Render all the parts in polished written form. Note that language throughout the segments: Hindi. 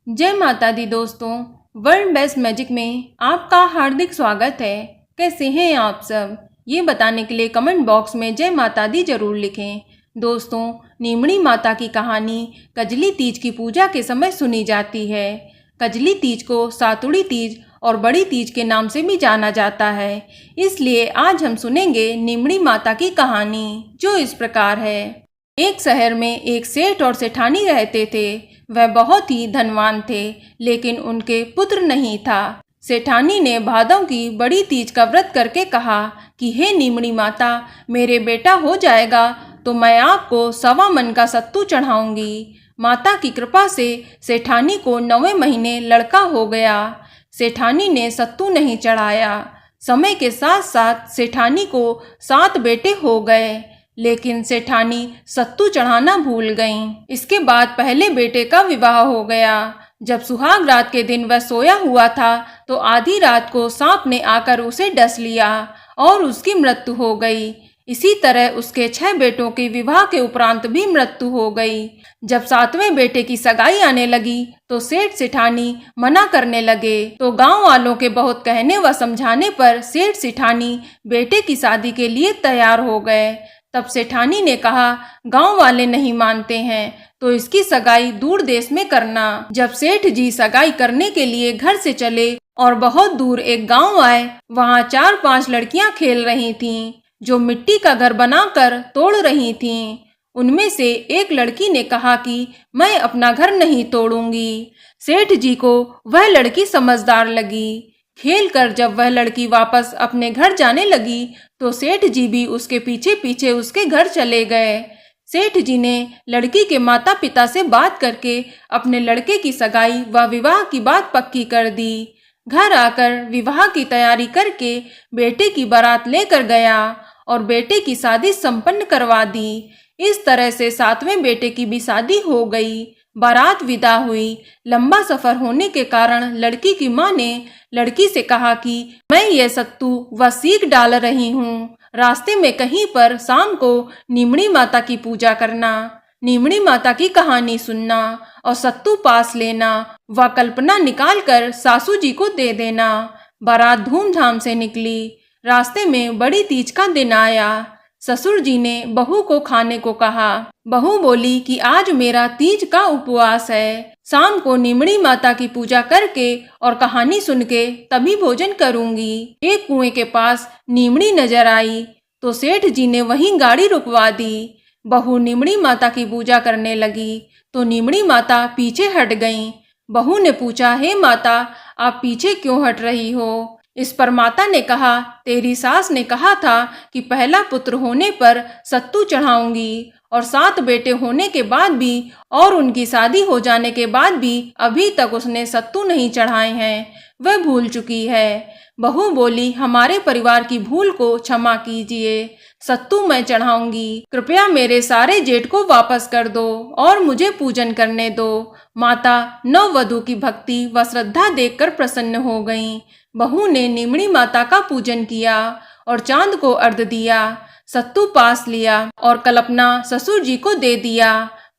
जय माता दी दोस्तों, वर्ल्ड बेस्ट मैजिक में आपका हार्दिक स्वागत है। कैसे हैं आप सब? ये बताने के लिए कमेंट बॉक्स में जय माता दी जरूर लिखें। दोस्तों, नीमड़ी माता की कहानी कजली तीज की पूजा के समय सुनी जाती है। कजली तीज को सातुड़ी तीज और बड़ी तीज के नाम से भी जाना जाता है। इसलिए आज हम सुनेंगे नीमड़ी माता की कहानी, जो इस प्रकार है। एक शहर में एक सेठ और सेठानी रहते थे। वह बहुत ही धनवान थे, लेकिन उनके पुत्र नहीं था। सेठानी ने भादों की बड़ी तीज का व्रत करके कहा कि हे नीमड़ी माता, मेरे बेटा हो जाएगा तो मैं आपको 1.25 मन का सत्तू चढ़ाऊंगी। माता की कृपा से सेठानी को 9वें महीने लड़का हो गया। सेठानी ने सत्तू नहीं चढ़ाया। समय के साथ साथ सेठानी को 7 बेटे हो गए, लेकिन सेठानी सत्तू चढ़ाना भूल गईं। इसके बाद पहले बेटे का विवाह हो गया। जब सुहाग रात के दिन वह सोया हुआ था तो आधी रात को सांप ने आकर उसे डस लिया और उसकी मृत्यु हो गई। इसी तरह उसके 6 बेटों के विवाह के उपरांत भी मृत्यु हो गई। जब 7वें बेटे की सगाई आने लगी तो सेठ सेठानी मना करने लगे, तो गांव वालों के बहुत कहने व समझाने पर सेठ सेठानी बेटे की शादी के लिए तैयार हो गए। तब सेठानी ने कहा, गांव वाले नहीं मानते हैं तो इसकी सगाई दूर देश में करना। जब सेठ जी सगाई करने के लिए घर से चले और बहुत दूर एक गांव आए, वहां 4-5 लड़कियां खेल रही थीं, जो मिट्टी का घर बनाकर तोड़ रही थीं। उनमें से एक लड़की ने कहा कि मैं अपना घर नहीं तोड़ूंगी। सेठ जी को वह लड़की समझदार लगी। खेल कर जब वह लड़की वापस अपने घर जाने लगी तो सेठ जी भी उसके पीछे पीछे उसके घर चले गए। सेठ जी ने लड़की के माता पिता से बात करके अपने लड़के की सगाई व विवाह की बात पक्की कर दी। घर आकर विवाह की तैयारी करके बेटे की बारात लेकर गया और बेटे की शादी संपन्न करवा दी। इस तरह से 7वें बेटे की भी शादी हो गई। बारात विदा हुई। लंबा सफर होने के कारण लड़की की माँ ने लड़की से कहा कि मैं ये सत्तू व सीख डाल रही हूँ, रास्ते में कहीं पर शाम को नीमड़ी माता की पूजा करना, नीमड़ी माता की कहानी सुनना और सत्तू पास लेना व कल्पना निकाल कर सासू जी को दे देना। बारात धूमधाम से निकली। रास्ते में बड़ी तीज का दिन आया। ससुर जी ने बहू को खाने को कहा। बहू बोली कि आज मेरा तीज का उपवास है, शाम को नीमड़ी माता की पूजा करके और कहानी सुन के तभी भोजन करूंगी। एक कुएं के पास नीमड़ी नजर आई तो सेठ जी ने वहीं गाड़ी रुकवा दी। बहू नीमड़ी माता की पूजा करने लगी तो नीमड़ी माता पीछे हट गईं। बहू ने पूछा, हे माता, आप पीछे क्यों हट रही हो? इस पर माता ने कहा, तेरी सास ने कहा था कि पहला पुत्र होने पर सत्तू चढ़ाऊंगी और 7 बेटे होने के बाद भी और उनकी शादी हो जाने के बाद भी अभी तक उसने सत्तू नहीं चढ़ाए हैं, वह भूल चुकी है। बहू बोली, हमारे परिवार की भूल को क्षमा कीजिए, सत्तू मैं चढ़ाऊंगी। कृपया मेरे सारे जेठ को वापस कर दो और मुझे पूजन करने दो। माता नववधू की भक्ति व श्रद्धा देखकर प्रसन्न हो गईं। बहू ने नीमड़ी माता का पूजन किया और चांद को अर्घ्य दिया, सत्तू पास लिया और कल्पना ससुर जी को दे दिया।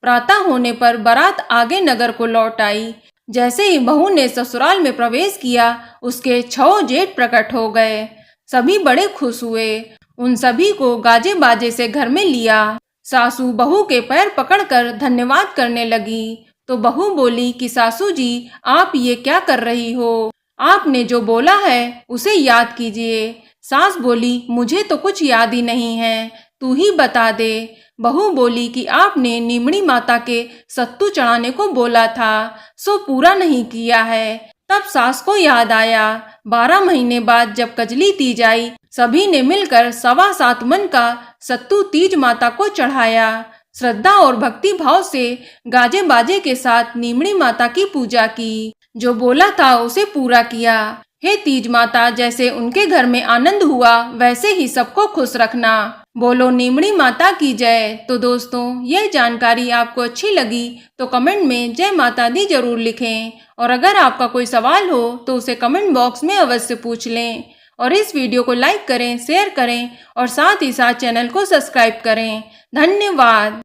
प्रातः होने पर बारात आगे नगर को लौट आई। जैसे ही बहू ने ससुराल में प्रवेश किया, उसके 6 जेठ प्रकट हो गए। सभी बड़े खुश हुए। उन सभी को गाजे बाजे से घर में लिया। सासू बहू के पैर पकड़कर धन्यवाद करने लगी तो बहू बोली कि सासू जी, आप ये क्या कर रही हो? आपने जो बोला है उसे याद कीजिए। सास बोली, मुझे तो कुछ याद ही नहीं है, तू ही बता दे। बहू बोली कि आपने नीमड़ी माता के सत्तू चढ़ाने को बोला था, सो पूरा नहीं किया है। तब सास को याद आया। 12 महीने बाद जब कजली तीज आई, सभी ने मिलकर 7.25 मन का सत्तू तीज माता को चढ़ाया। श्रद्धा और भक्ति भाव से गाजे बाजे के साथ नीमड़ी माता की पूजा की। जो बोला था उसे पूरा किया। हे तीज माता, जैसे उनके घर में आनंद हुआ वैसे ही सबको खुश रखना। बोलो नीमड़ी माता की जय। तो दोस्तों, यह जानकारी आपको अच्छी लगी तो कमेंट में जय माता दी जरूर लिखें और अगर आपका कोई सवाल हो तो उसे कमेंट बॉक्स में अवश्य पूछ लें और इस वीडियो को लाइक करें, शेयर करें और साथ ही साथ चैनल को सब्सक्राइब करें। धन्यवाद।